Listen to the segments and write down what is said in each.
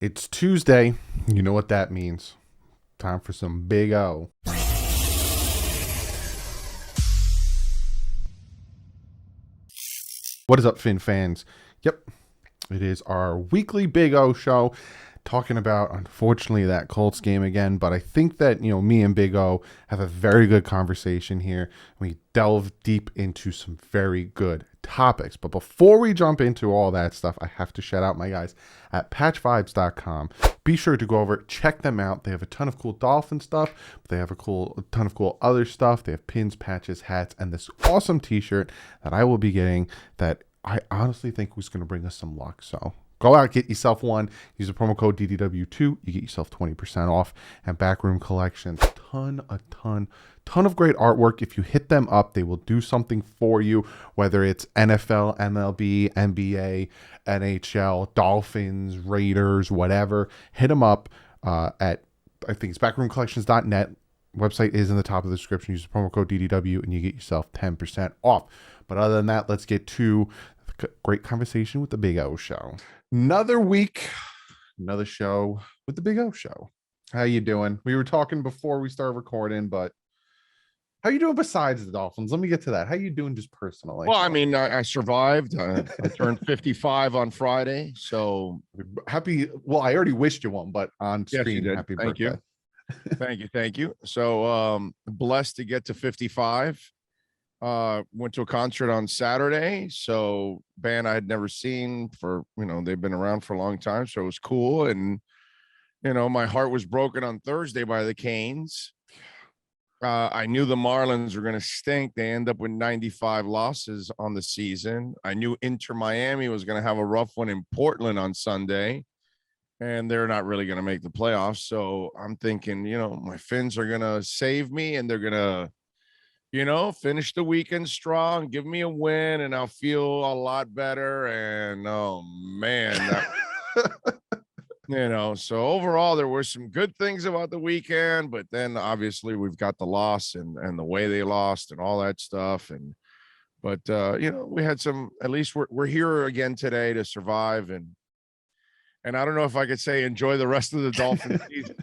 It's Tuesday. You know what that means. Time for some Big O. What is up, Finn fans? Yep, it is our weekly Big O show talking about, unfortunately, that Colts game again. But I think that, me and Big O have a very good conversation here. We delve deep into some very good topics. But before we jump into all that stuff, I have to shout out my guys at patchvibes.com. Be sure to go over, check them out. They have a ton of cool Dolphin stuff. They have a ton of cool other stuff. They have pins, patches, hats, and this awesome t-shirt that I will be getting that I honestly think was going to bring us some luck. So go out, get yourself one. Use the promo code DDW2. You get yourself 20% off. And Backroom Collections, ton of great artwork. If you hit them up, they will do something for you, whether it's NFL, MLB, NBA, NHL, Dolphins, Raiders, whatever. Hit them up at, I think it's backroomcollections.net. Website is in the top of the description. Use the promo code DDW and you get yourself 10% off. But other than that, let's get to the great conversation with the Big O Show. Another week, another show with the Big O Show. How you doing? We were talking before we started recording, but how you doing besides the Dolphins? Let me get to that. How you doing just personally? Well, I mean, I survived. I turned 55 on Friday, so happy. Well, I already wished you one, but on yes, screen, you did. happy Thank birthday. Thank you. So, blessed to get to 55. Went to a concert on Saturday. So, band I had never seen for, they've been around for a long time, so it was cool. And my heart was broken on Thursday by the Canes. I knew the Marlins were going to stink. They end up with 95 losses on the season. I knew Inter Miami was going to have a rough one in Portland on Sunday, and they're not really going to make the playoffs. So I'm thinking, my Finns are going to save me, and they're going to, finish the weekend strong, give me a win, and I'll feel a lot better. And oh man, so overall there were some good things about the weekend, but then obviously we've got the loss and the way they lost and all that stuff. But we had some, at least we're here again today to survive. And I don't know if I could say enjoy the rest of the Dolphins season.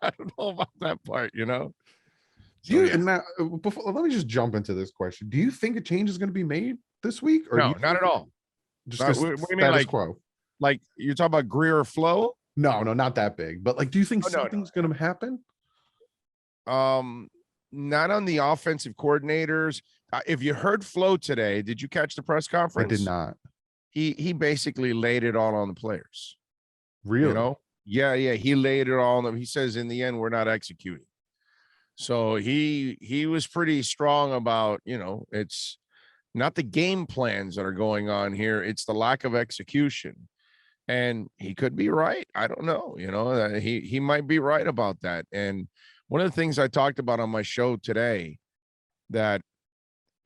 I don't know about that part, And now, before, let me just jump into this question. Do you think a change is going to be made this week? Or no, not at all. Just what do you mean, quo? Like you're talking about Greer or Flo? No, not that big. But do you think something's going to happen? Not on the offensive coordinators. If you heard Flo today, did you catch the press conference? I did not. He basically laid it all on the players. Really? Yeah. He laid it all on them. He says in the end, we're not executing. So he was pretty strong about, it's not the game plans that are going on here. It's the lack of execution. And he could be right. I don't know. He might be right about that. And one of the things I talked about on my show today that,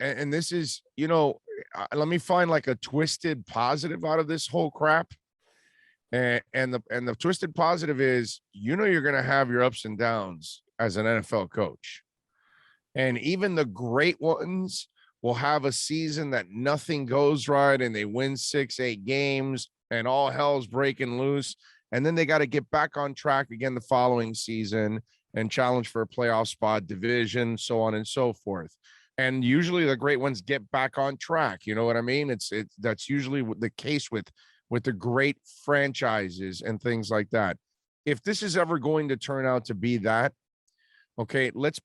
and this is, let me find like a twisted positive out of this whole crap. And the twisted positive is, you're going to have your ups and downs as an NFL coach. And even the great ones will have a season that nothing goes right and they win 6-8 games and all hell's breaking loose. And then they got to get back on track again the following season and challenge for a playoff spot, division, so on and so forth. And usually the great ones get back on track. You know what I mean? That's usually the case with the great franchises and things like that. If this is ever going to turn out to be that, okay, let's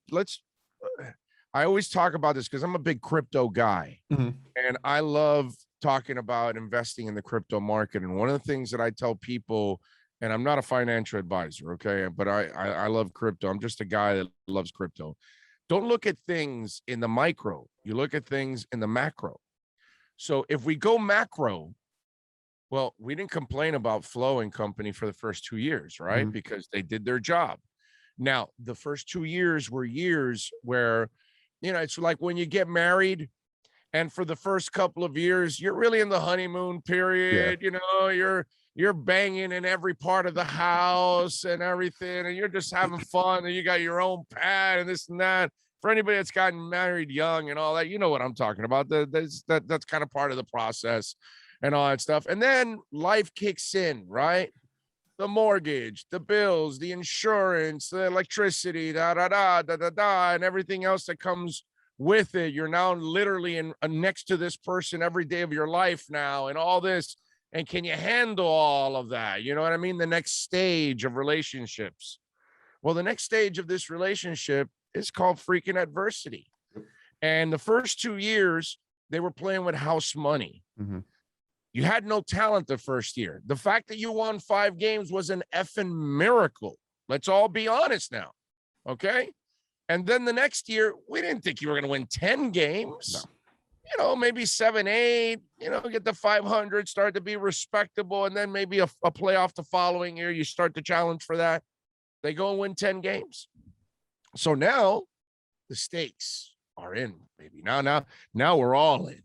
I always talk about this because I'm a big crypto guy, and I love talking about investing in the crypto market. And one of the things that I tell people, and I'm not a financial advisor, okay, but I love crypto. I'm just a guy that loves crypto. Don't look at things in the micro. You look at things in the macro. So if we go macro, well, we didn't complain about Flo and company for the first 2 years, right? Because they did their job. Now, the first 2 years were years where, it's like when you get married and for the first couple of years, you're really in the honeymoon period. Yeah. You're banging in every part of the house and everything, and you're just having fun, and you got your own pad and this and that. For anybody that's gotten married young and all that, you know what I'm talking about. That's kind of part of the process and all that stuff. And then life kicks in, right? the mortgage, the bills, the insurance, the electricity, and everything else that comes with it. You're now literally next to this person every day of your life now, and all this. And can you handle all of that? You know what I mean? The next stage of relationships. Well, the next stage of this relationship is called freaking adversity. And the first 2 years, they were playing with house money. Mm-hmm. You had no talent the first year. The fact that you won 5 games was an effing miracle. Let's all be honest now. Okay. And then the next year, we didn't think you were going to win 10 games. No. You know, maybe 7, 8, you know, get the 500, start to be respectable. And then maybe a playoff the following year, you start to challenge for that. They go and win 10 games. So now the stakes are in, baby. Now we're all in.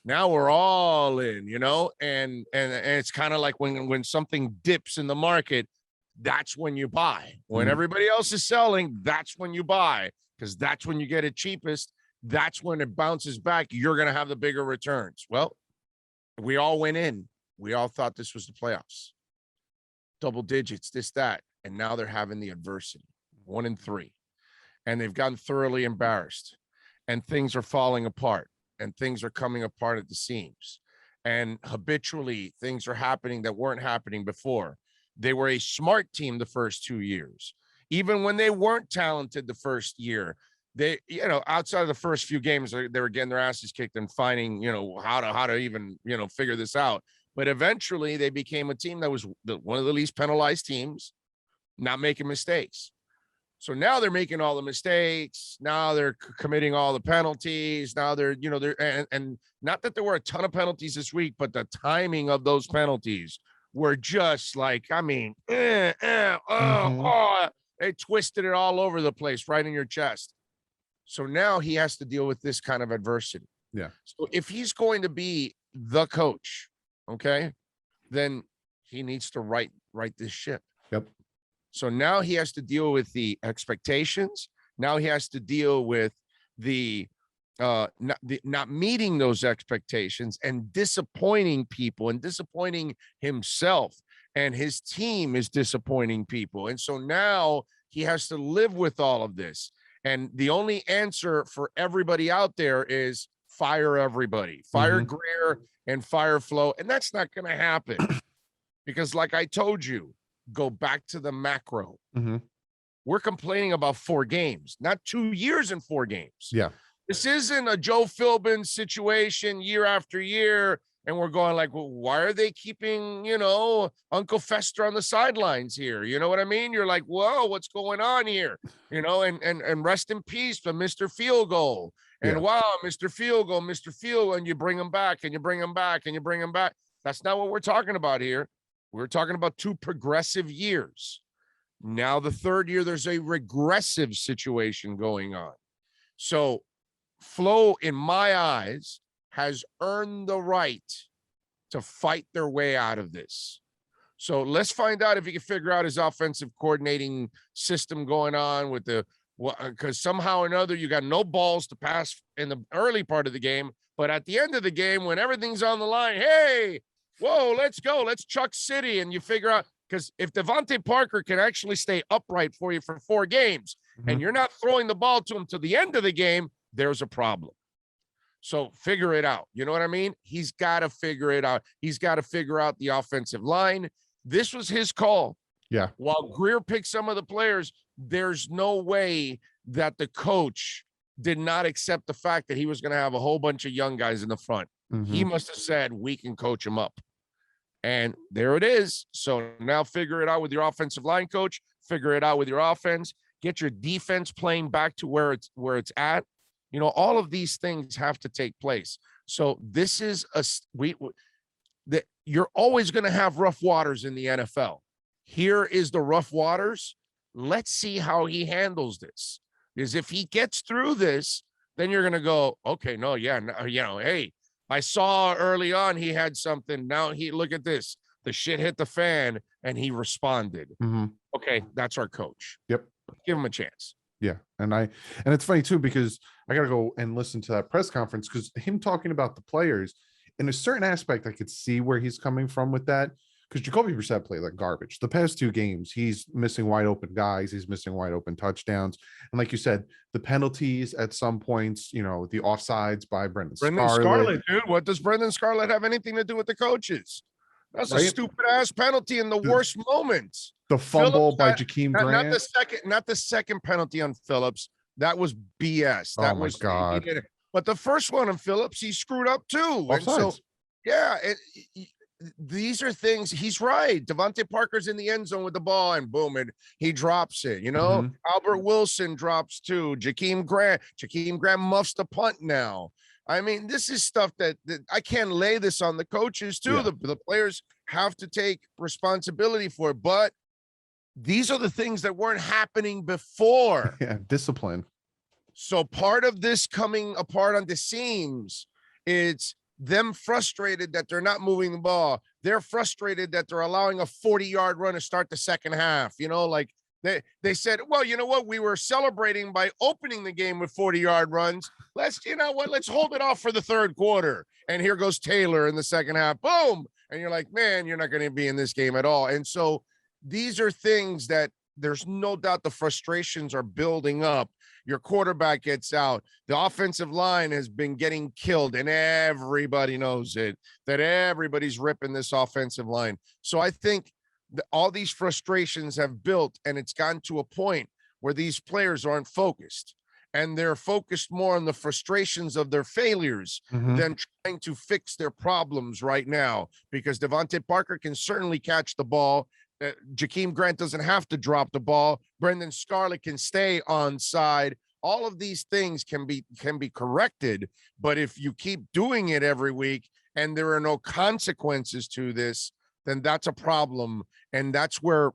Now we're all in, you know, and it's kind of like when something dips in the market, that's when you buy. When everybody else is selling, that's when you buy, because that's when you get it cheapest. That's when it bounces back. You're going to have the bigger returns. Well, we all went in. We all thought this was the playoffs. Double digits, this, that. And now they're having the adversity, 1-3. And they've gotten thoroughly embarrassed. And things are falling apart. And things are coming apart at the seams. And habitually, things are happening that weren't happening before. They were a smart team the first 2 years. Even when they weren't talented the first year, they, you know, outside of the first few games, they were getting their asses kicked and finding, you know, how to even, you know, figure this out. But eventually they became a team that was one of the least penalized teams, not making mistakes. So now they're making all the mistakes. Now they're committing all the penalties. Now they're, you know, and not that there were a ton of penalties this week, but the timing of those penalties were just like, I mean, they twisted it all over the place, right in your chest. So now he has to deal with this kind of adversity. Yeah. So if he's going to be the coach, okay, then he needs to right this ship. Yep. So now he has to deal with the expectations. Now he has to deal with the not meeting those expectations and disappointing people and disappointing himself, and his team is disappointing people. And so now he has to live with all of this. And the only answer for everybody out there is fire everybody, fire Greer and fire Flo. And that's not going to happen because, like I told you, go back to the macro. We're complaining about 4 games, not 2 years and 4 games. Yeah. This isn't a Joe Philbin situation year after year. And we're going like, well, why are they keeping, you know, Uncle Fester on the sidelines here? You know what I mean? You're like, whoa, what's going on here? You know, and rest in peace to Mr. Field Goal. And wow, Mr. Field Goal, Mr. Field, and you bring him back and you bring him back and you bring him back. That's not what we're talking about here. We're talking about 2 progressive years. Now the third year, there's a regressive situation going on. So Flo, in my eyes, has earned the right to fight their way out of this. So let's find out if he can figure out his offensive coordinating system going on with because somehow or another you got no balls to pass in the early part of the game, but at the end of the game, when everything's on the line, hey, whoa, let's go, let's Chuck City, and you figure out, because if Devontae Parker can actually stay upright for you for 4 games, and you're not throwing the ball to him to the end of the game, there's a problem. So figure it out. You know what I mean? He's got to figure it out. He's got to figure out the offensive line. This was his call. Yeah. While Greer picked some of the players, there's no way that the coach did not accept the fact that he was going to have a whole bunch of young guys in the front. He must have said, we can coach him up. And there it is. So now figure it out with your offensive line coach. Figure it out with your offense. Get your defense playing back to where it's at. You know, all of these things have to take place. So this is that you're always going to have rough waters in the NFL. Here is the rough waters. Let's see how he handles this. Because if he gets through this, then you're going to go, okay, no, yeah, no, you know, hey, I saw early on he had something. Now look at this. The shit hit the fan and he responded. Okay, that's our coach. Yep. Give him a chance. Yeah. And it's funny too, because I got to go and listen to that press conference, because him talking about the players in a certain aspect, I could see where he's coming from with that. because Jacoby Brissett played like garbage. The past 2 games, he's missing wide open guys. He's missing wide open touchdowns. And like you said, the penalties at some points, the offsides by Brendan Scarlett, dude. What does Brendan Scarlett have anything to do with the coaches? That's a stupid ass penalty in the worst moments. The fumble by Jakeem Grant. Not the second penalty on Phillips. That was BS. That was God. But the first one on Phillips, he screwed up too. Offsides. And so, yeah, these are things. He's right. Devontae Parker's in the end zone with the ball, and boom, and he drops it. Albert Wilson drops too. Jakeem Grant muffs the punt now. I mean, this is stuff that I can't lay this on the coaches too. Yeah. The players have to take responsibility for it, but these are the things that weren't happening before. Yeah, discipline. So part of this coming apart on the seams, it's them frustrated that they're not moving the ball. They're frustrated that they're allowing a 40-yard run to start the second half. Like they said, well, you know what? We were celebrating by opening the game with 40-yard runs. Let's hold it off for the third quarter. And here goes Taylor in the second half. Boom. And you're like, man, you're not going to be in this game at all. And so these are things that there's no doubt the frustrations are building up. Your quarterback gets out. The offensive line has been getting killed, and everybody knows it, that everybody's ripping this offensive line. So I think all these frustrations have built, and it's gotten to a point where these players aren't focused, and they're focused more on the frustrations of their failures than trying to fix their problems right now, because Devontae Parker can certainly catch the ball. Jakeem Grant doesn't have to drop the ball. Brendan Scarlett can stay onside. All of these things can be corrected, but if you keep doing it every week and there are no consequences to this, then that's a problem. And that's where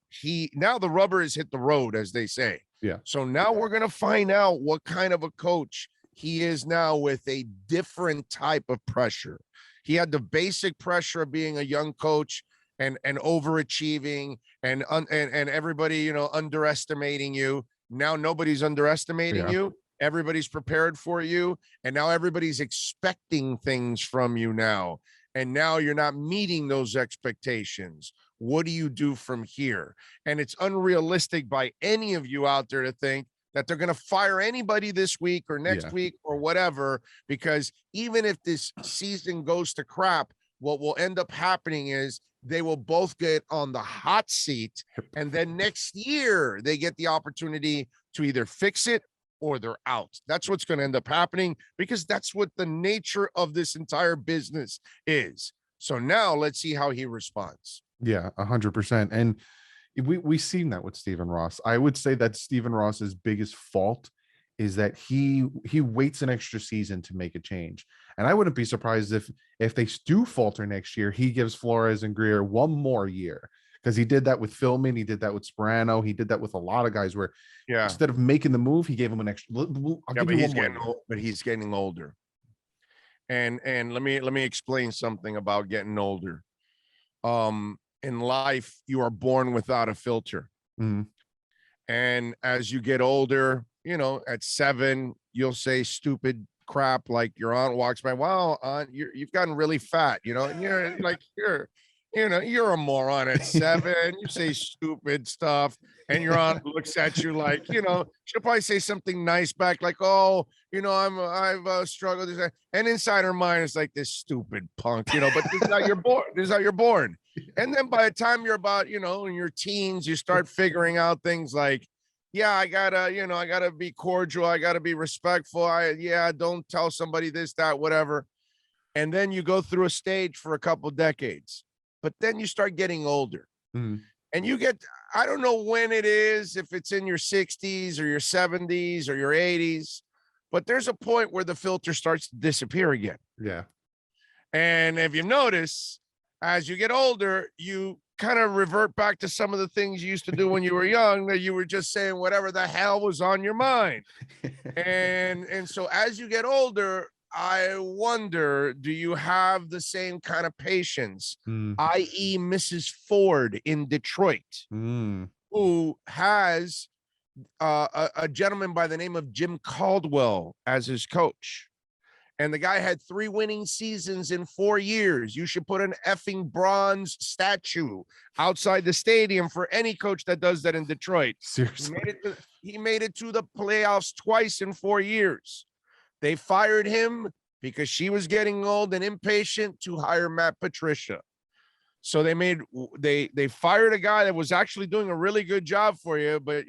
now the rubber has hit the road, as they say. Yeah. So now we're going to find out what kind of a coach he is now, with a different type of pressure. He had the basic pressure of being a young coach and overachieving and everybody, underestimating you. Now nobody's underestimating you. Everybody's prepared for you. And now everybody's expecting things from you now. And now you're not meeting those expectations. What do you do from here? And it's unrealistic by any of you out there to think that they're going to fire anybody this week or next week or whatever, because even if this season goes to crap, what will end up happening is they will both get on the hot seat, and then next year they get the opportunity to either fix it or they're out. That's what's going to end up happening, because that's what the nature of this entire business is. So now let's see how he responds. Yeah, 100%. And we've seen that with Stephen Ross. I would say that Stephen Ross's biggest fault is that he waits an extra season to make a change. And I wouldn't be surprised if they do falter next year, he gives Flores and Greer one more year, because he did that with Philman, he did that with Sperano, he did that with a lot of guys where instead of making the move, he gave him an extra. But he's getting older. And let me explain something about getting older. In life, you are born without a filter. And as you get older, at 7, you'll say stupid crap like your aunt walks by. Wow, aunt, you've gotten really fat, and you're like, you're a moron at 7. You say stupid stuff, and your aunt looks at you like, she'll probably say something nice back, like, oh, I've struggled. And inside her mind, it's like, this stupid punk, but this is how you're born. This is how you're born. And then by the time you're about, in your teens, you start figuring out things like, I gotta be cordial. I gotta be respectful. Don't tell somebody this, that, whatever. And then you go through a stage for a couple decades, but then you start getting older and you get, I don't know when it is, if it's in your 60s or your 70s or your 80s, but there's a point where the filter starts to disappear again. Yeah. And if you notice, as you get older, you kind of revert back to some of the things you used to do when you were young, that you were just saying whatever the hell was on your mind. And so as you get older, I wonder, do you have the same kind of patience, i.e. Mrs. Ford in Detroit, who has a gentleman by the name of Jim Caldwell as his coach. And the guy had 3 winning seasons in 4 years. You should put an effing bronze statue outside the stadium for any coach that does that in Detroit. Seriously. He made it to the playoffs twice in 4 years. They fired him because she was getting old and impatient to hire Matt Patricia. So they fired a guy that was actually doing a really good job for you, but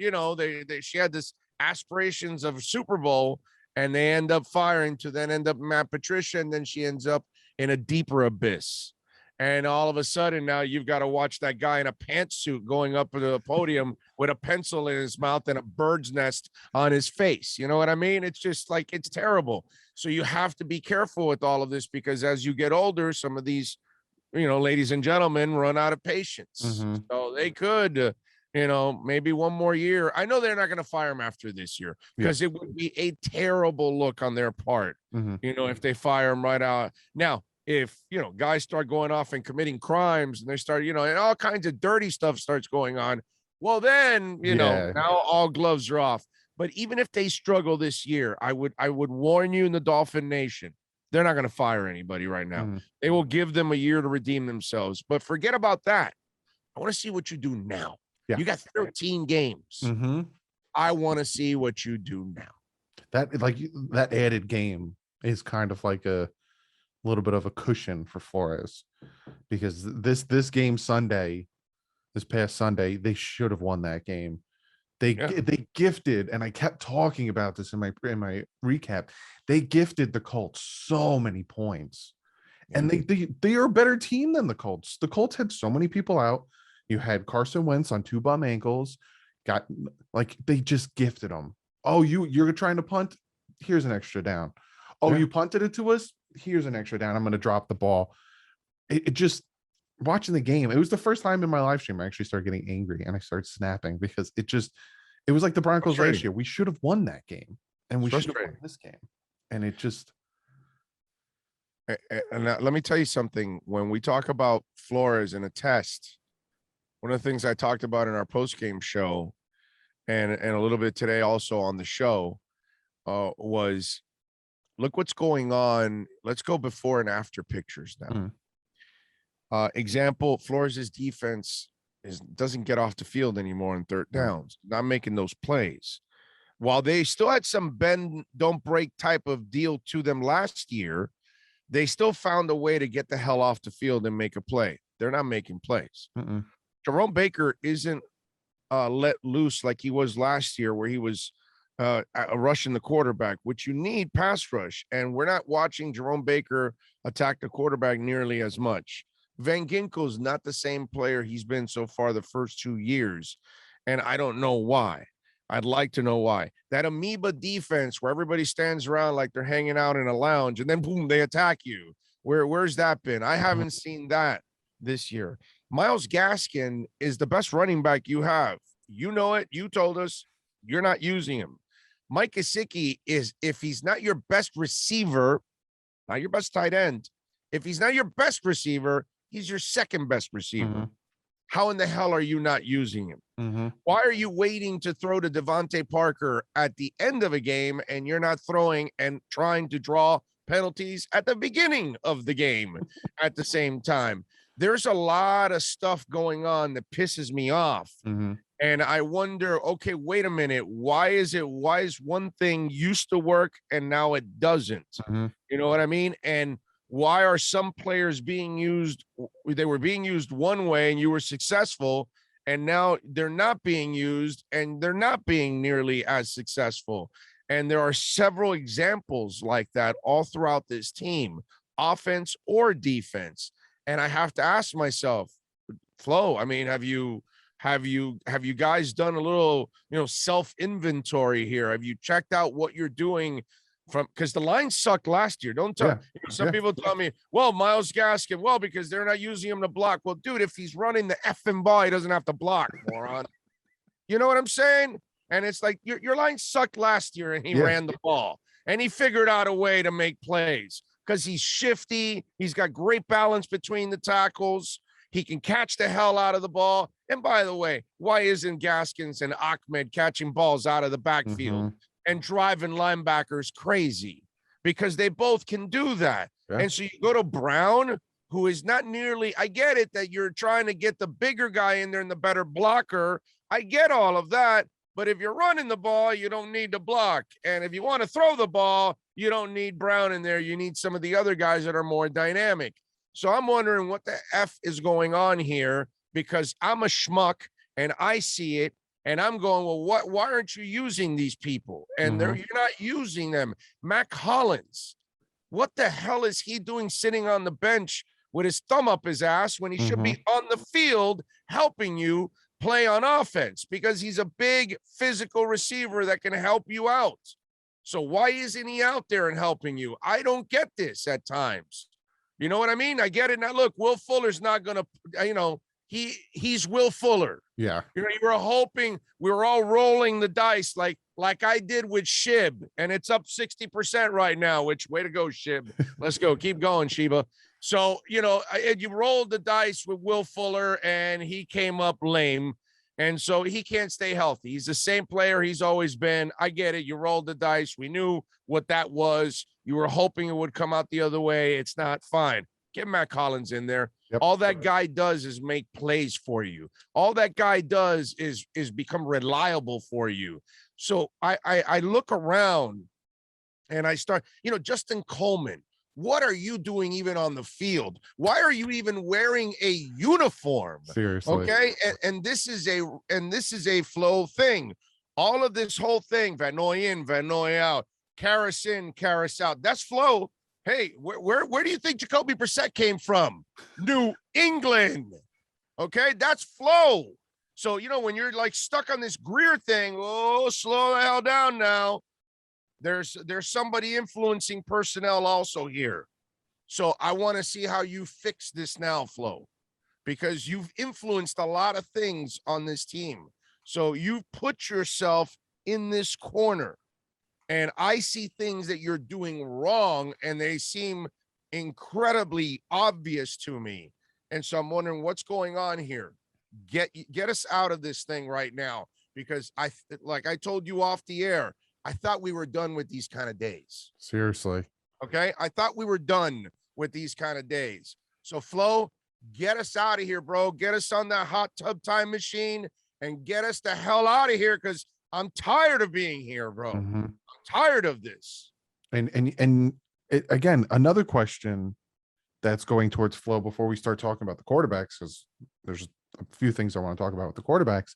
she had this aspirations of Super Bowl, and they end up firing to then end up Matt Patricia, and then she ends up in a deeper abyss. And all of a sudden now you've got to watch that guy in a pantsuit going up to the podium with a pencil in his mouth and a bird's nest on his face. You know what I mean? It's just like, it's terrible. So you have to be careful with all of this, because as you get older, some of these, ladies and gentlemen, run out of patience. Mm-hmm. So they could, maybe one more year. I know they're not going to fire him after this year, because it would be a terrible look on their part, if they fire him right out. Now, if, guys start going off and committing crimes, and they start, and all kinds of dirty stuff starts going on, well, then, now all gloves are off. But even if they struggle this year, I would warn you in the Dolphin Nation, they're not going to fire anybody right now. They will give them a year to redeem themselves. But forget about that. I want to see what you do now. Yeah. You got 13 games. I want to see what you do now. That added game is kind of like a little bit of a cushion for Flores, because this game Sunday, this past Sunday, they should have won that game. They gifted, and I kept talking about this in my recap. They gifted the Colts so many points, and they are a better team than the Colts. The Colts had so many people out. You had Carson Wentz on 2 bum ankles. They just gifted them. Oh, you're trying to punt? Here's an extra down. Oh, you punted it to us? Here's an extra down. I'm going to drop the ball. It just, watching the game, it was the first time in my live stream I actually started getting angry, and I started snapping, because it was like the Broncos last year. We should have won that game, and we should have won this game. And it just. And let me tell you something. When we talk about Flores in a test, one of the things I talked about in our post-game show, and a little bit today also on the show, was, look what's going on. Let's go before and after pictures now. Example, Flores' defense doesn't get off the field anymore in third downs, not making those plays. While they still had some bend, don't break type of deal to them last year, they still found a way to get the hell off the field and make a play. They're not making plays. Jerome Baker isn't let loose like he was last year, where he was rushing the quarterback, which you need pass rush. And we're not watching Jerome Baker attack the quarterback nearly as much. Van Ginkel's not the same player he's been so far the first 2 years. And I don't know why. I'd like to know why. That amoeba defense where everybody stands around like they're hanging out in a lounge, and then boom, they attack you. Where's that been? I haven't seen that this year. Myles Gaskin is the best running back you have. You know it. You told us you're not using him. Mike Gesicki is, if he's not your best receiver, not your best tight end, if he's not your best receiver, he's your second best receiver. How in the hell are you not using him? Why are you waiting to throw to Devontae Parker at the end of a game, and you're not throwing and trying to draw penalties at the beginning of the game at the same time? There's a lot of stuff going on that pisses me off. And I wonder, okay, wait a minute. Why is one thing used to work and now it doesn't? You know what I mean? And why are some players being used? They were being used one way and you were successful, and now they're not being used and they're not being nearly as successful. And there are several examples like that all throughout this team, offense or defense. And I have to ask myself, Flo, I mean, have you guys done a little, self-inventory here? Have you checked out what you're doing because the line sucked last year? Don't tell some people tell me, well, Myles Gaskin, well, because they're not using him to block. Well, dude, if he's running the effing ball, he doesn't have to block, moron. You know what I'm saying? And it's like your line sucked last year and he ran the ball and he figured out a way to make plays because he's shifty. He's got great balance between the tackles. He can catch the hell out of the ball. And by the way, why isn't Gaskins and Ahmed catching balls out of the backfield and driving linebackers crazy? because they both can do that. Yeah. And so you go to Brown, who is not nearly, I get it that you're trying to get the bigger guy in there and the better blocker. I get all of that. But if you're running the ball, you don't need to block. And if you want to throw the ball, you don't need Brown in there. You need some of the other guys that are more dynamic. So I'm wondering what the F is going on here, because I'm a schmuck and I see it. And I'm going, well, why aren't you using these people? And you're not using them. Mac Hollins, what the hell is he doing sitting on the bench with his thumb up his ass when he should be on the field helping you play on offense? Because he's a big physical receiver that can help you out. So why isn't he out there and helping you? I don't get this at times. You know what I mean? I get it. Now, look, Will Fuller's not going to, he's Will Fuller. Yeah. You were hoping, we were all rolling the dice like I did with Shib, and it's up 60% right now, which, way to go, Shib. Let's go. Keep going, Sheba. So, you rolled the dice with Will Fuller, and he came up lame, and so he can't stay healthy. He's the same player he's always been. I get it. You rolled the dice. We knew what that was. You were hoping it would come out the other way. It's not fine. Get Matt Collins in there. Yep. All that guy does is make plays for you. All that guy does is become reliable for you. So I look around and I start, Justin Coleman, what are you doing even on the field? Why are you even wearing a uniform? Seriously. Okay. And this is a flow thing. All of this whole thing, Van Noy in, Van Noy out, Karras in, Karras out. That's flow. Hey, where do you think Jacoby Brissett came from? New England. Okay, that's flow. So, when you're like stuck on this Greer thing, slow the hell down now. There's somebody influencing personnel also here. So I want to see how you fix this now, Flo, because you've influenced a lot of things on this team. So you've put yourself in this corner. And I see things that you're doing wrong, and they seem incredibly obvious to me. And so I'm wondering what's going on here. Get us out of this thing right now, because like I told you off the air, I thought we were done with these kind of days. Seriously. Okay, I thought we were done with these kind of days. So Flo, get us out of here, bro. Get us on that hot tub time machine and get us the hell out of here, because I'm tired of being here, bro. I'm tired of this. And again, another question that's going towards Flo before we start talking about the quarterbacks, because there's a few things I want to talk about with the quarterbacks.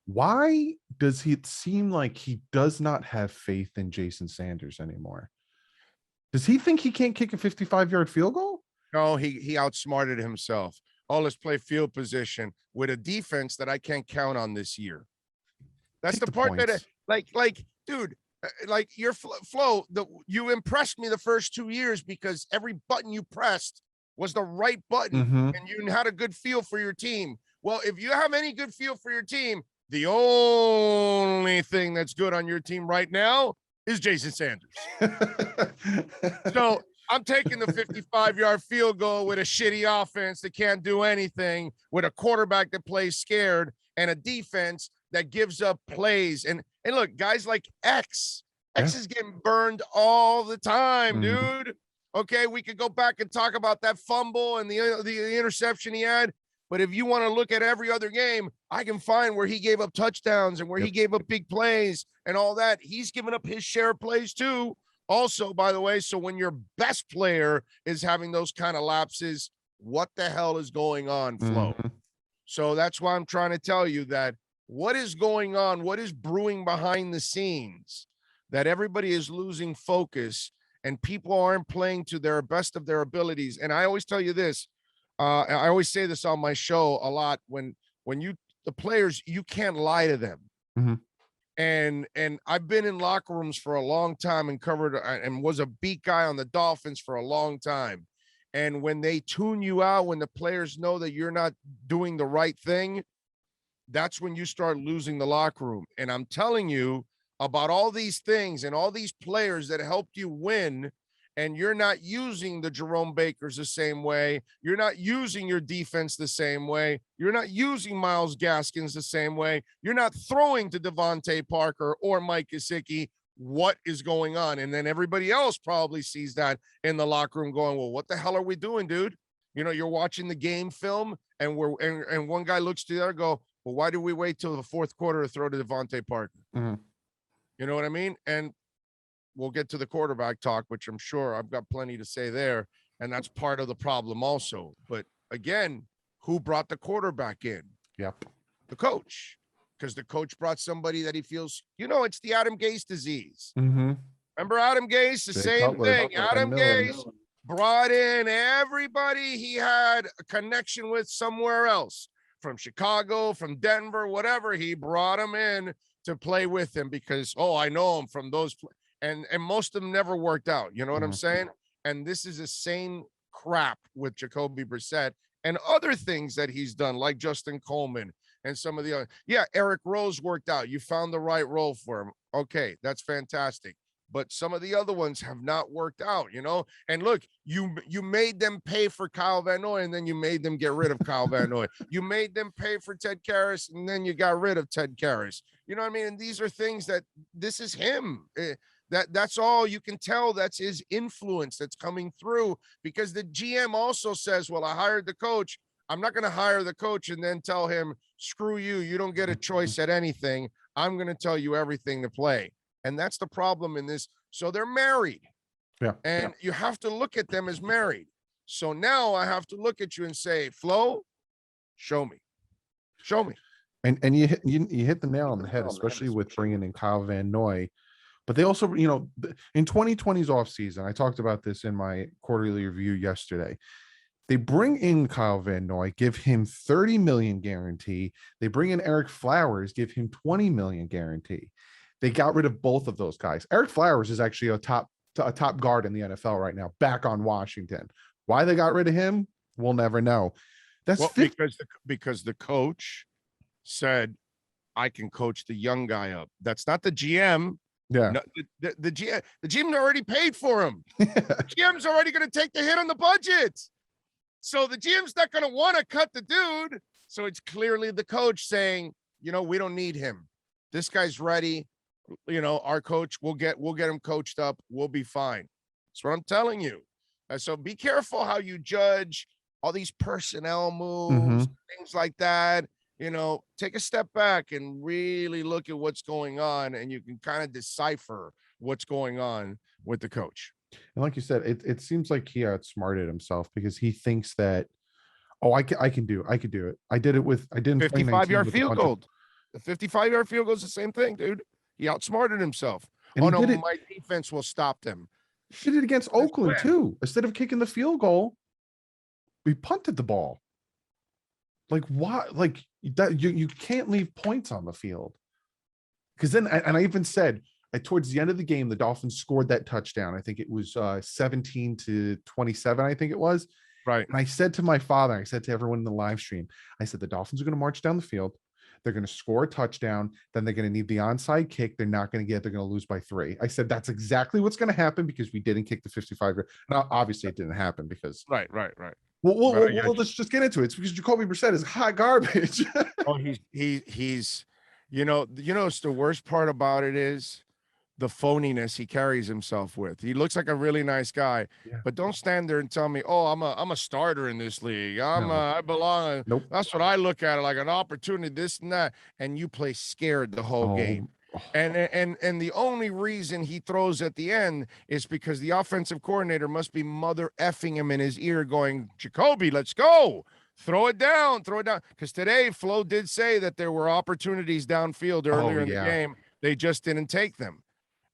Why does it seem like he does not have faith in Jason Sanders anymore? Does he think he can't kick a 55-yard field goal? No, he outsmarted himself. Oh, let's play field position with a defense that I can't count on this year. That's the part that, dude, like your Flo, you impressed me the first 2 years because every button you pressed was the right button, and you had a good feel for your team. Well, if you have any good feel for your team, the only thing that's good on your team right now is Jason Sanders. So I'm taking the 55-yard field goal with a shitty offense that can't do anything, with a quarterback that plays scared, and a defense that gives up plays. And look, guys like X is getting burned all the time, dude. Okay, we could go back and talk about that fumble and the interception he had. But if you want to look at every other game, I can find where he gave up touchdowns and where he gave up big plays and all that. He's given up his share of plays too. Also, by the way, so when your best player is having those kind of lapses, what the hell is going on, Flo? So that's why I'm trying to tell you that what is going on, what is brewing behind the scenes, that everybody is losing focus and people aren't playing to their best of their abilities. And I always tell you this, I always say this on my show a lot, when the players, you can't lie to them. And I've been in locker rooms for a long time and covered and was a beat guy on the Dolphins for a long time. And when they tune you out, when the players know that you're not doing the right thing, that's when you start losing the locker room. And I'm telling you about all these things and all these players that helped you win, and you're not using the Jerome Bakers the same way. You're not using your defense the same way. You're not using Myles Gaskins the same way. You're not throwing to Devontae Parker or Mike Gesicki what is going on. And then everybody else probably sees that in the locker room going, well, what the hell are we doing, dude? You know, you're watching the game film and and one guy looks to the other, go, well, why do we wait till the fourth quarter to throw to Devontae Parker? Mm-hmm. You know what I mean? And we'll get to the quarterback talk, which I'm sure I've got plenty to say there. And that's part of the problem also. But again, who brought the quarterback in? Yep. The coach. Because the coach brought somebody that he feels, you know, it's the Adam Gase disease. Mm-hmm. Remember Adam Gase? The same thing. Adam Gase brought in everybody he had a connection with somewhere else, from Chicago, from Denver, whatever. He brought them in to play with him because, oh, I know him from those. And most of them never worked out. You know what I'm saying? And this is the same crap with Jacoby Brissett and other things that he's done, like Justin Coleman and some of the other. Yeah, Eric Rose worked out. You found the right role for him. Okay, that's fantastic. But some of the other ones have not worked out, you know? And look, you made them pay for Kyle Van Noy, and then you made them get rid of Kyle Van Noy. You made them pay for Ted Karras, and then you got rid of Ted Karras. You know what I mean? And these are things that this is him. That's all you can tell. That's his influence that's coming through, because the GM also says, well, I hired the coach. I'm not going to hire the coach and then tell him, screw you. You don't get a choice at anything. I'm going to tell you everything to play. And that's the problem in this. So they're married. Yeah. And you have to look at them as married. So now I have to look at you and say, Flo, show me. Show me. And you hit the nail on the head, especially with bringing in Kyle Van Noy. But they also, you know, in 2020's offseason, I talked about this in my quarterly review yesterday. They bring in Kyle Van Noy, give him $30 million guarantee. They bring in Eric Flowers, give him $20 million guarantee. They got rid of both of those guys. Eric Flowers is actually a top guard in the NFL right now, back on Washington. Why they got rid of him, we'll never know. That's because the coach said, I can coach the young guy up. That's not the GM. Yeah. No, the GM already paid for him. The GM's already going to take the hit on the budget. So the GM's not going to want to cut the dude. So it's clearly the coach saying, you know, we don't need him. This guy's ready. You know, our coach, we'll get him coached up. We'll be fine. That's what I'm telling you. So be careful how you judge all these personnel moves, things like that. You know, take a step back and really look at what's going on, and you can kind of decipher what's going on with the coach. And like you said, it seems like he outsmarted himself, because he thinks that, oh, I can do it. I did it with 55-yard field goal. The 55-yard field goal is the same thing, dude. He outsmarted himself. And my defense will stop them. He did it against Oakland too. Instead of kicking the field goal, we punted the ball. Like, why? Like that, you can't leave points on the field. Because then, and I even said, towards the end of the game, the Dolphins scored that touchdown. I think it was 17-27. I think it was. Right. And I said to my father, I said to everyone in the live stream, I said, the Dolphins are going to march down the field. They're going to score a touchdown. Then they're going to need the onside kick. They're going to lose by 3. I said, that's exactly what's going to happen, because we didn't kick the 55. Now, obviously it didn't happen because. Right. Well, let's just get into it. It's because Jacoby Brissett is hot garbage. Oh, he's, you know, it's the worst part about it is the phoniness he carries himself with. He looks like a really nice guy, but don't stand there and tell me, oh, I'm a starter in this league. I belong. Nope. That's what I look at it, like an opportunity, this and that. And you play scared the whole game. And the only reason he throws at the end is because the offensive coordinator must be mother effing him in his ear going, Jacoby, let's go. Throw it down. Because today Flo did say that there were opportunities downfield earlier in the game. They just didn't take them.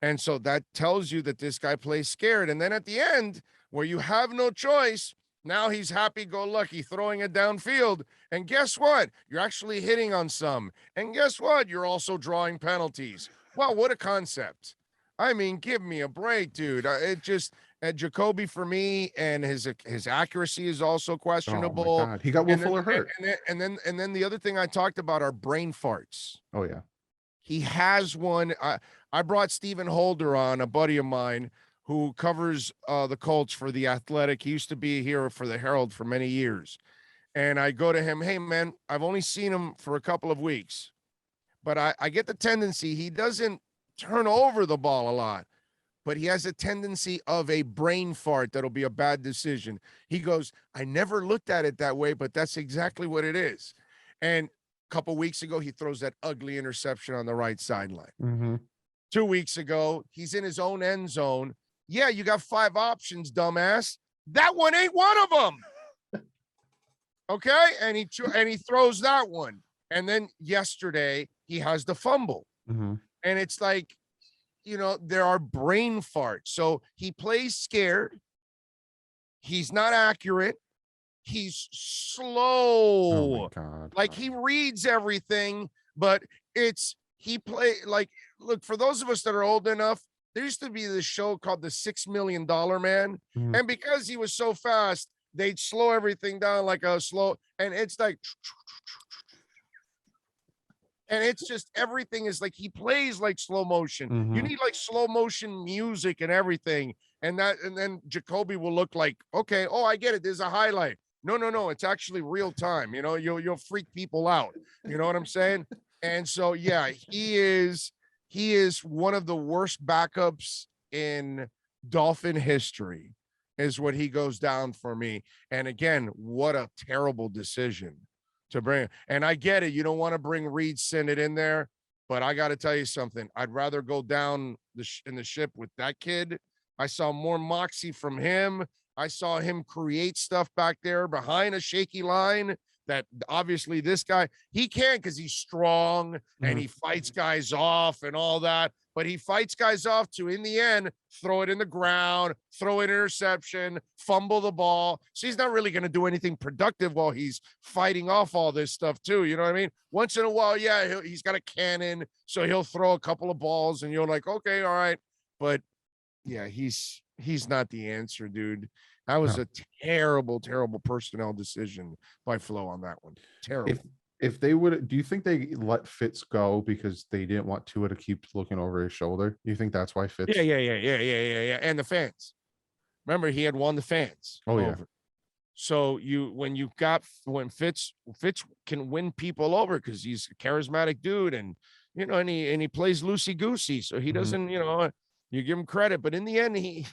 And so that tells you that this guy plays scared. And then at the end, where you have no choice, now he's happy-go-lucky throwing it downfield. And guess what? You're actually hitting on some. And guess what? You're also drawing penalties. Wow, what a concept. I mean, give me a break, dude. It just Jacoby for me, and his accuracy is also questionable. Oh my God. He got Will Fuller hurt. And then the other thing I talked about are brain farts. Oh yeah. He has one. I brought Stephen Holder on, a buddy of mine who covers the Colts for The Athletic. He used to be here for the Herald for many years. And I go to him, hey, man, I've only seen him for a couple of weeks. But I get the tendency he doesn't turn over the ball a lot, but he has a tendency of a brain fart that'll be a bad decision. He goes, I never looked at it that way, but that's exactly what it is. And a couple weeks ago, he throws that ugly interception on the right sideline. Mm-hmm. 2 weeks ago, he's in his own end zone. Yeah, you got 5 options, dumbass. That one ain't one of them. Okay, and he throws that one. And then yesterday, he has the fumble. Mm-hmm. And it's like, there are brain farts. So he plays scared. He's not accurate. He's slow. Oh my God. Like he reads everything, but look, for those of us that are old enough, there used to be this show called The $6 Million Man. Mm-hmm. And because he was so fast, they'd slow everything down like a slow, and it's like, and it's just, everything is like, he plays like slow motion. Mm-hmm. You need like slow motion music and everything. And then Jacoby will look like, okay, oh, I get it. There's a highlight. No. It's actually real time. You'll freak people out. You know what I'm saying? And so, yeah, he is one of the worst backups in Dolphin history is what he goes down for me. And again, what a terrible decision to bring. And I get it. You don't want to bring Reed Sinnett in there, but I got to tell you something. I'd rather go down in the ship with that kid. I saw more moxie from him. I saw him create stuff back there behind a shaky line that obviously this guy, he can because he's strong and he fights guys off and all that. But he fights guys off to, in the end, throw it in the ground, throw an interception, fumble the ball. So he's not really going to do anything productive while he's fighting off all this stuff too. You know what I mean? Once in a while, yeah, he's got a cannon, so he'll throw a couple of balls and you're like, okay, all right. But yeah, he's not the answer, dude. That was a terrible, terrible personnel decision by Flo on that one. Terrible. If they would, do you think they let Fitz go because they didn't want Tua to keep looking over his shoulder? You think that's why Fitz? Yeah. And the fans. Remember, he had won the fans. Oh, yeah. So when Fitz can win people over because he's a charismatic dude and he plays loosey goosey. So he doesn't, you give him credit, but in the end,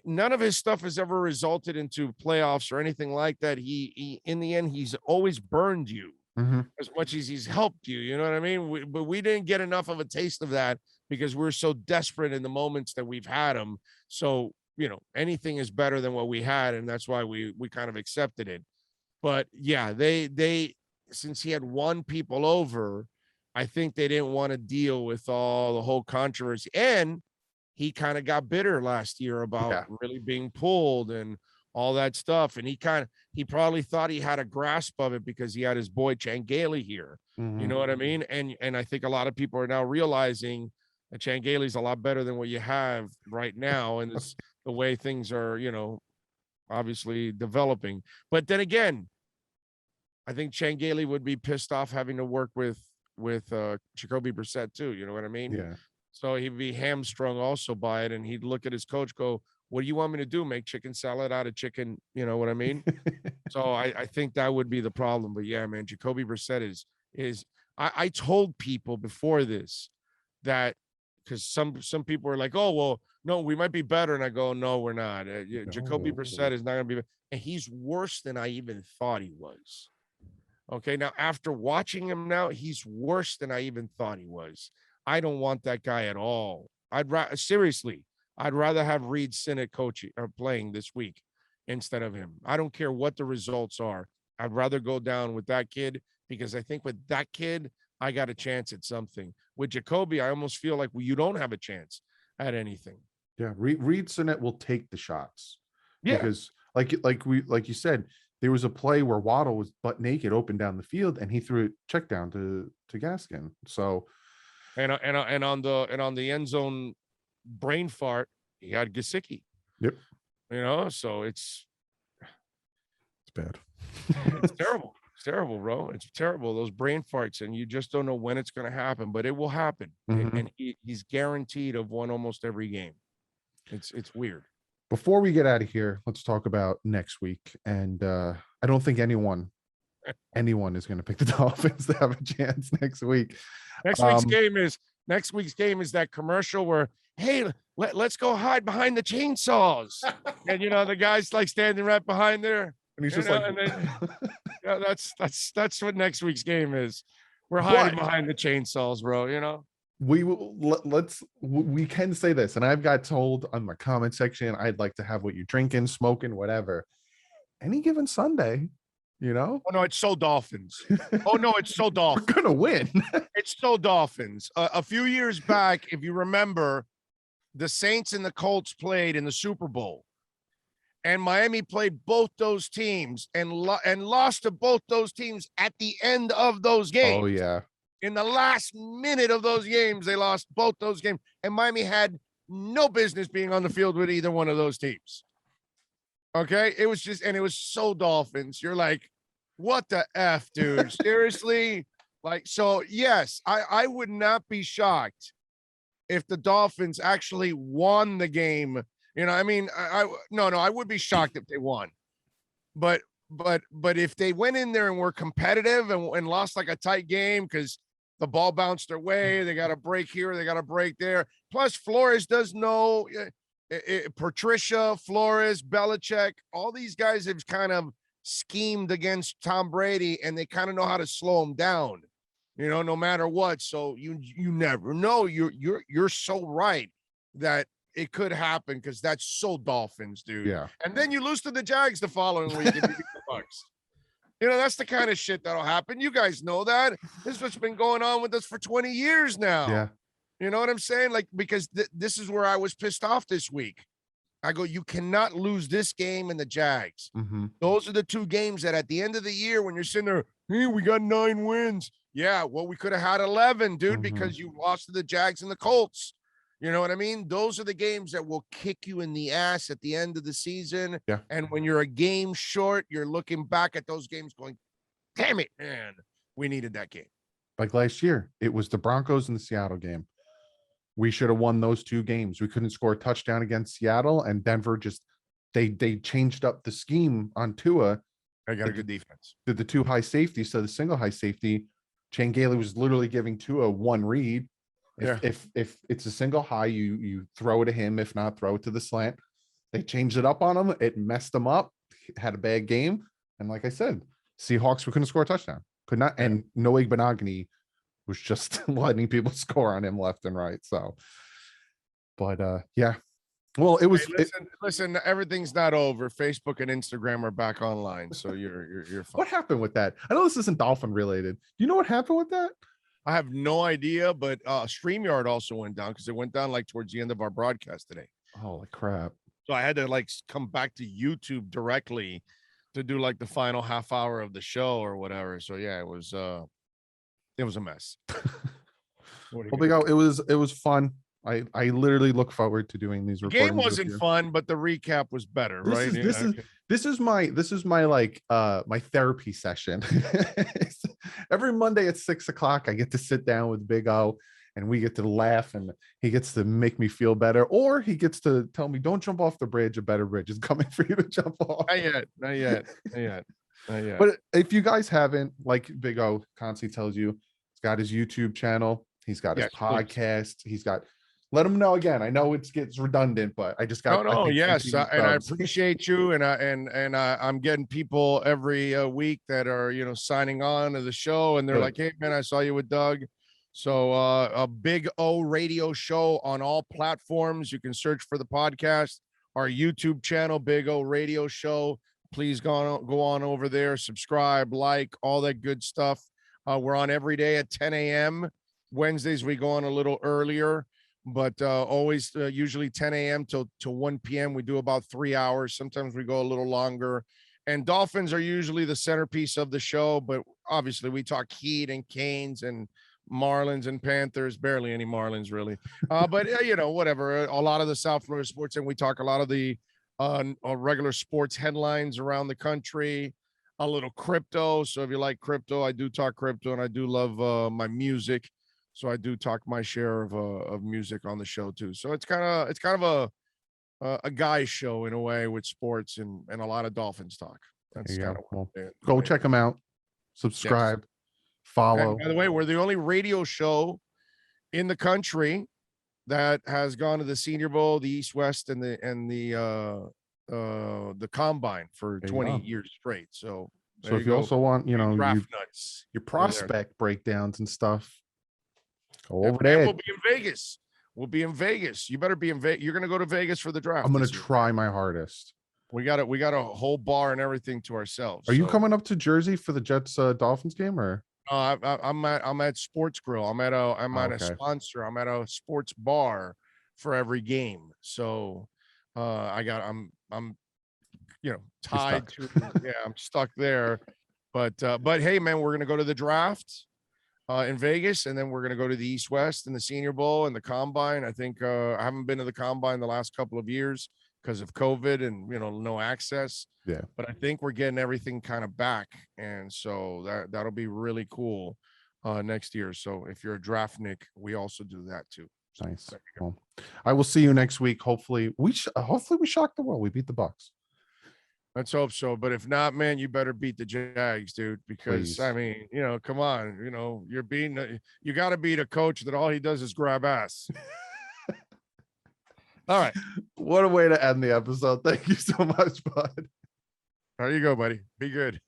none of his stuff has ever resulted into playoffs or anything like that. He in the end, he's always burned you as much as he's helped you. You know what I mean? But we didn't get enough of a taste of that because we're so desperate in the moments that we've had him. So, anything is better than what we had. And that's why we kind of accepted it. But yeah, they since he had won people over, I think they didn't want to deal with the whole controversy. And he kind of got bitter last year about really being pulled and all that stuff. And he probably thought he had a grasp of it because he had his boy Changeli here. You know what I mean? And I think a lot of people are now realizing that Changeli's a lot better than what you have right now. And it's the way things are, obviously developing. But then again, I think Changeli would be pissed off having to work with Jacoby Brissett too. You know what I mean? Yeah. So he'd be hamstrung also by it. And he'd look at his coach, go, what do you want me to do? Make chicken salad out of chicken? You know what I mean? So I think that would be the problem. But yeah, man, Jacoby Brissett I told people before this that because some people are like, oh, well, no, we might be better. And I go, no, we're not. Jacoby Brissett is not going to be, and he's worse than I even thought he was. Okay. Now, after watching him now, he's worse than I even thought he was. I don't want that guy at all. I'd rather have Reed Sinnett coaching or playing this week instead of him. I don't care what the results are. I'd rather go down with that kid because I think with that kid, I got a chance at something. With Jacoby, I almost feel like you don't have a chance at anything. Yeah, Reed Sinnett will take the shots. Yeah, because like you said, there was a play where Waddle was butt naked, open down the field, and he threw a check down to Gaskin. So. And on the end zone brain fart, he had Gesicki. Yep. So it's bad. It's terrible. It's terrible, bro. It's terrible. Those brain farts, and you just don't know when it's going to happen, but it will happen. And he's guaranteed of one almost every game. It's weird. Before we get out of here, let's talk about next week. And I don't think anyone is going to pick the Dolphins to have a chance next week. Next week's game is Next week's game is that commercial where, hey, let's go hide behind the chainsaws. And, the guy's like standing right behind there. And he's just like, and then that's what next week's game is. We're hiding behind the chainsaws, bro. We can say this, and I've got told on my comment section, I'd like to have what you're drinking, smoking, whatever. Any given Sunday, Oh no, it's so Dolphins. Oh no, it's so Dolphins. We're gonna win. It's so Dolphins. A few years back, if you remember, the Saints and the Colts played in the Super Bowl, and Miami played both those teams and lost to both those teams at the end of those games. Oh yeah. In the last minute of those games, they lost both those games, and Miami had no business being on the field with either one of those teams. Okay, it was so Dolphins. You're like, what the F, dude? Seriously? Like, so yes, I would not be shocked if the Dolphins actually won the game. I would be shocked if they won. But if they went in there and were competitive and lost like a tight game because the ball bounced their way, they got a break here, they got a break there. Plus, Flores does know. Patricia, Flores, Belichick, all these guys have kind of schemed against Tom Brady, and they kind of know how to slow him down, no matter what. So you never know. You're so right that it could happen because that's so Dolphins, dude. Yeah. And then you lose to the Jags the following week and you beat the Bucks. That's the kind of shit that'll happen. You guys know that. This is what's been going on with us for 20 years now. Yeah. You know what I'm saying? Like, because this is where I was pissed off this week. I go, you cannot lose this game and the Jags. Mm-hmm. Those are the two games that at the end of the year, when you're sitting there, hey, we got 9 wins. Yeah, well, we could have had 11, dude, because you lost to the Jags and the Colts. You know what I mean? Those are the games that will kick you in the ass at the end of the season. Yeah. And when you're a game short, you're looking back at those games going, damn it, man, we needed that game. Like last year, it was the Broncos and the Seattle game. We should have won those 2 games. We couldn't score a touchdown against Seattle, and Denver just they changed up the scheme on Tua. I got a good defense. Did the 2 high safeties, so the single high safety, Chan Gailey was literally giving Tua 1 read. If it's a single high, you throw it to him. If not, throw it to the slant. They changed it up on him. It messed him up. Had a bad game, and like I said, Seahawks, we couldn't score a touchdown. Could not, and Noah Benogany was just letting people score on him left and right. So, but yeah. Well, it was. Hey, listen, everything's not over. Facebook and Instagram are back online, so you're fine. What happened with that? I know this isn't Dolphin related. Do you know what happened with that? I have no idea, but StreamYard also went down because it went down like towards the end of our broadcast today. Holy crap. So I had to like come back to YouTube directly to do like the final half hour of the show or whatever. So yeah, it was a mess. Well, Big O, it was fun. I literally look forward to doing these recordings. The game wasn't fun, but the recap was better, right? This is my like my therapy session. Every Monday at 6:00, I get to sit down with Big O and we get to laugh, and he gets to make me feel better, or he gets to tell me, don't jump off the bridge, a better bridge is coming for you to jump off. Not yet. But if you guys haven't, like Big O constantly tells you, he's got his YouTube channel, he's got his podcast, he's got. Let them know again. I know it gets redundant, but I just got. Yes, and I appreciate you, and I'm getting people every week that are signing on to the show, and they're like, "Hey, man, I saw you with Doug." So a Big O radio show on all platforms. You can search for the podcast, our YouTube channel, Big O Radio Show. Please go on over there, subscribe, like, all that good stuff. We're on every day at 10 a.m. Wednesdays we go on a little earlier. But always usually 10 a.m. till 1 p.m. We do about 3 hours. Sometimes we go a little longer. And Dolphins are usually the centerpiece of the show. But obviously we talk Heat and Canes and Marlins and Panthers. Barely any Marlins, really. But, whatever. A lot of the South Florida sports. And we talk a lot of the regular sports headlines around the country. A little crypto. So if you like crypto, I do talk crypto. And I do love my music. So I do talk my share of music on the show too. So it's kind of a guy's show in a way with sports and a lot of Dolphins talk. That's kind of go check them out. Subscribe, follow. And by the way, we're the only radio show in the country that has gone to the Senior Bowl, the East West, and the Combine for 20 years straight. So if you also want, draft nuts, your prospect breakdowns and stuff, go over and there. we'll be in Vegas. We'll be in Vegas. You better be in Vegas. You're going to go to Vegas for the draft. I'm going to try my hardest. We got a whole bar and everything to ourselves. Are you coming up to Jersey for the Jets Dolphins game, or? I'm at Sports Grill. I'm at a sponsor. I'm at a sports bar for every game. So I'm tied to I'm stuck there. But hey man, we're gonna go to the draft in Vegas, and then we're gonna go to the East West and the Senior Bowl and the Combine. I think I haven't been to the Combine the last couple of years because of COVID and no access. Yeah. But I think we're getting everything kind of back. And so that'll be really cool next year. So if you're a draftnik, we also do that too. Nice. Well, I will see you next week. Hopefully we shock the world. We beat the Bucs. Let's hope so. But if not, man, you better beat the Jags, dude, because please. I mean, come on, you got to beat a coach that all he does is grab ass. All right. What a way to end the episode. Thank you so much, bud. There you go, buddy. Be good.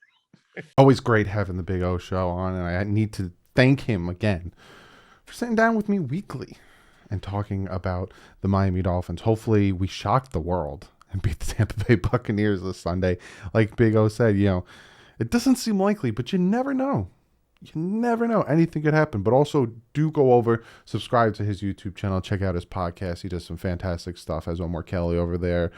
Always great having the Big O show on, and I need to thank him again for sitting down with me weekly and talking about the Miami Dolphins. Hopefully we shock the world and beat the Tampa Bay Buccaneers this Sunday. Like Big O said, it doesn't seem likely, but you never know. You never know. Anything could happen. But also do go over, subscribe to his YouTube channel, check out his podcast. He does some fantastic stuff. Has Omar Kelly over there.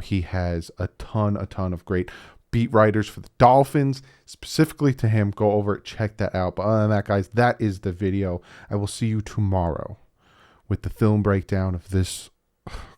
He has a ton of great beat writers for the Dolphins, specifically to him. Go over, check that out. But other than that, guys, that is the video. I will see you tomorrow with the film breakdown of this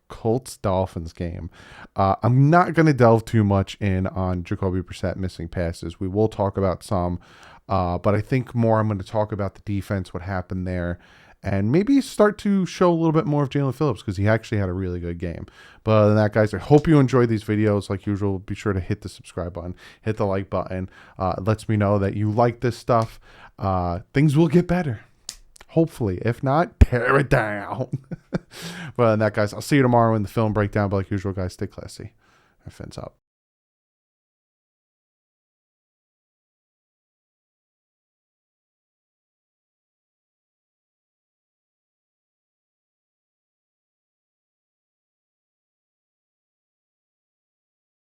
Colts-Dolphins game. I'm not going to delve too much in on Jacoby Brissett missing passes. We will talk about some. But I think more I'm going to talk about the defense, what happened there, and maybe start to show a little bit more of Jalen Phillips because he actually had a really good game. But other than that, guys, I hope you enjoyed these videos. Like usual, be sure to hit the subscribe button, hit the like button. It lets me know that you like this stuff. Things will get better. Hopefully. If not, tear it down. But other than that, guys, I'll see you tomorrow in the film breakdown. But like usual, guys, stay classy. Fins up.